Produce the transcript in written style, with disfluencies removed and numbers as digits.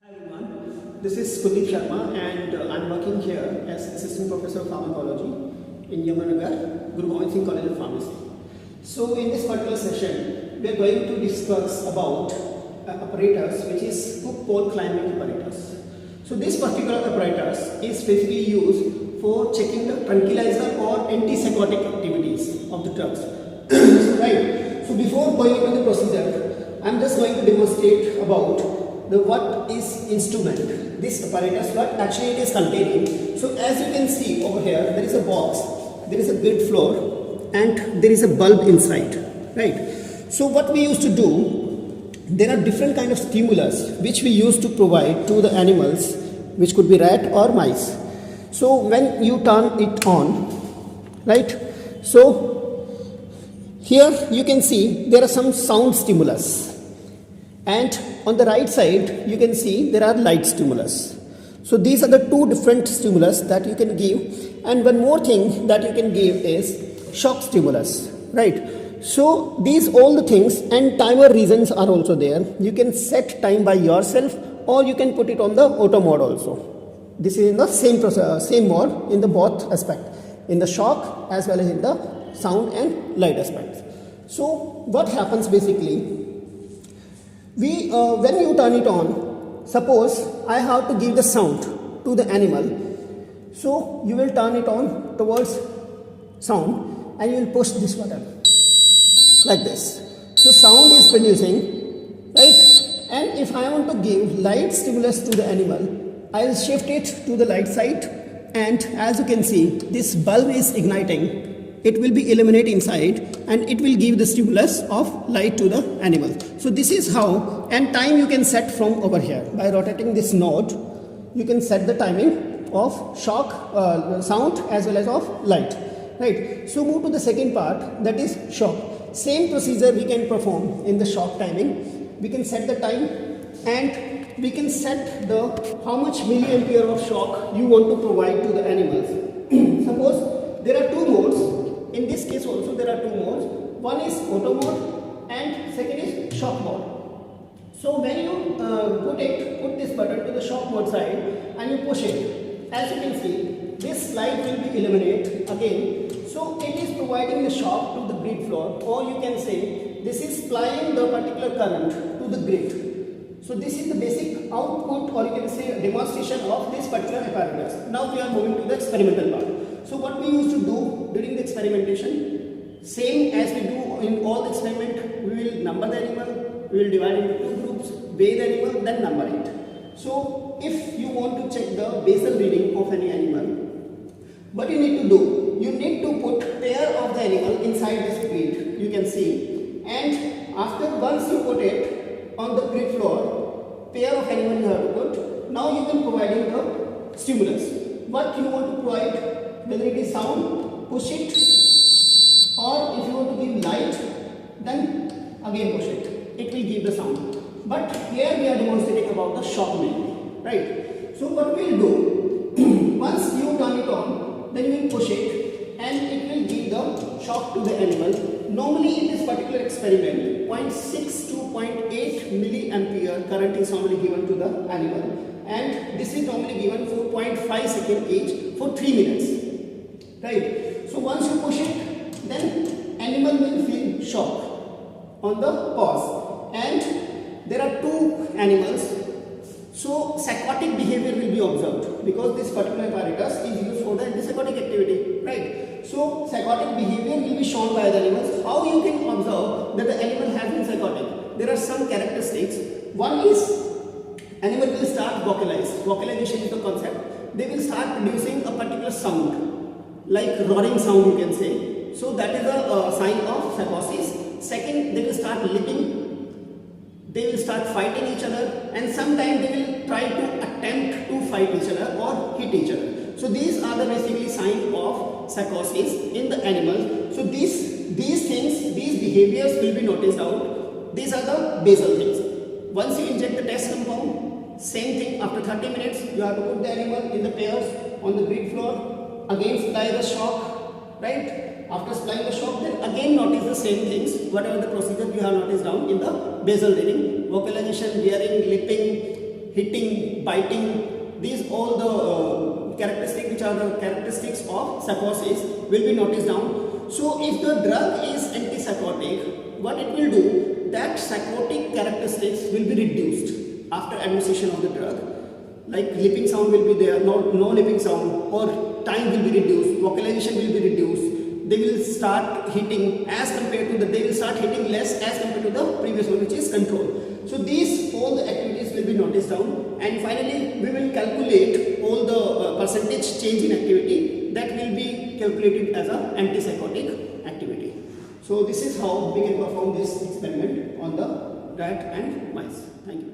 Hi everyone, this is Kuldeep Sharma and I'm working here as Assistant Professor of Pharmacology in Yamanagar, Guru Gobind Singh College of Pharmacy. So in this particular session, we are going to discuss about apparatus which is hook pole climbing apparatus. So this particular apparatus is basically used for checking the tranquilizer or antipsychotic activities of the drugs. Right. So before going into the procedure, I'm just going to demonstrate about what is instrument, this apparatus, what actually it is containing. So as you can see over here, there is a box, there is a grid floor and there is a bulb inside, right? So what we used to do, there are different kind of stimulus which we used to provide to the animals, which could be rat or mice. So when you turn it on, right, so here you can see there are some sound stimulus, and on the right side you can see there are light stimulus. So these are the two different stimulus that you can give, and one more thing that you can give is shock stimulus, right? So these all the things, and timer reasons are also there. You can set time by yourself or you can put it on the auto mode also. This is in the same process, same mode in the both aspect, in the shock as well as in the sound and light aspects. So what happens basically, when you turn it on, suppose I have to give the sound to the animal, so you will turn it on towards sound and you will push this button like this. So sound is producing, right? And if I want to give light stimulus to the animal, I will shift it to the light side, and as you can see, this bulb is igniting. It will be illuminate inside and it will give the stimulus of light to the animal. So this is how, and time you can set from over here. By rotating this node, you can set the timing of shock, sound as well as of light. Right. So move to the second part, that is shock. Same procedure we can perform in the shock timing. We can set the time and we can set the how much milliampere of shock you want to provide to the animals. Suppose there are two modes. In this case also there are two modes. One is auto mode and second is shock mode. So when you put this button to the shock mode side and you push it, as you can see, this light will be illuminate again. So it is providing the shock to the grid floor, or you can say this is supplying the particular current to the grid. So this is the basic output, or you can say demonstration of this particular apparatus. Now we are moving to the experimental part. So what we used to do during the experimentation, same as we do in all the experiment, we will number the animal, we will divide into two groups, weigh the animal, then number it. So if you want to check the basal reading of any animal, what you need to do, you need to put pair of the animal inside this grid, you can see, and after once you put it on the grid floor, pair of animal you have to put, now you can providing the stimulus. What you want to provide, whether it is sound, push it, or if you want to give light, then again push it. It will give the sound. But here we are demonstrating about the shock mainly, right? So what we will do, once you turn it on, then you will push it and it will give the shock to the animal. Normally in this particular experiment, 0.6 to 0.8 milliampere current is normally given to the animal, and this is normally given for 0.5 second each for 3 minutes. Right. So once you push it, then animal will feel shock on the pause. And there are two animals. So psychotic behavior will be observed because this particular apparatus is used for the antipsychotic activity. Right. So psychotic behavior will be shown by the animals. How you can observe that the animal has been psychotic? There are some characteristics. One is animal will start vocalize. Vocalization is the concept. They will start producing a particular sound, like roaring sound you can say. So that is a sign of psychosis. Second, they will start lipping, they will start fighting each other, and sometimes they will try to attempt to fight each other or hit each other. So these are the basically signs of psychosis in the animal. So these things, these behaviors will be noticed out. These are the basal things. Once you inject the test compound, same thing, after 30 minutes you have to put the animal in the pairs on the grid floor, again supply the shock, right? After supplying the shock, then again notice the same things, whatever the procedure you have noticed down in the basal reading, vocalization, hearing, lipping, hitting, biting, these all the characteristics which are the characteristics of psychosis will be noticed down. So if the drug is antipsychotic, what it will do, that psychotic characteristics will be reduced after administration of the drug. Like lipping sound will be there, no lipping sound, or time will be reduced, vocalization will be reduced. They will start hitting as compared to they will start hitting less as compared to the previous one, which is control. So these all the activities will be noticed down, and finally we will calculate all the percentage change in activity that will be calculated as a antipsychotic activity. So this is how we can perform this experiment on the rat and mice. Thank you.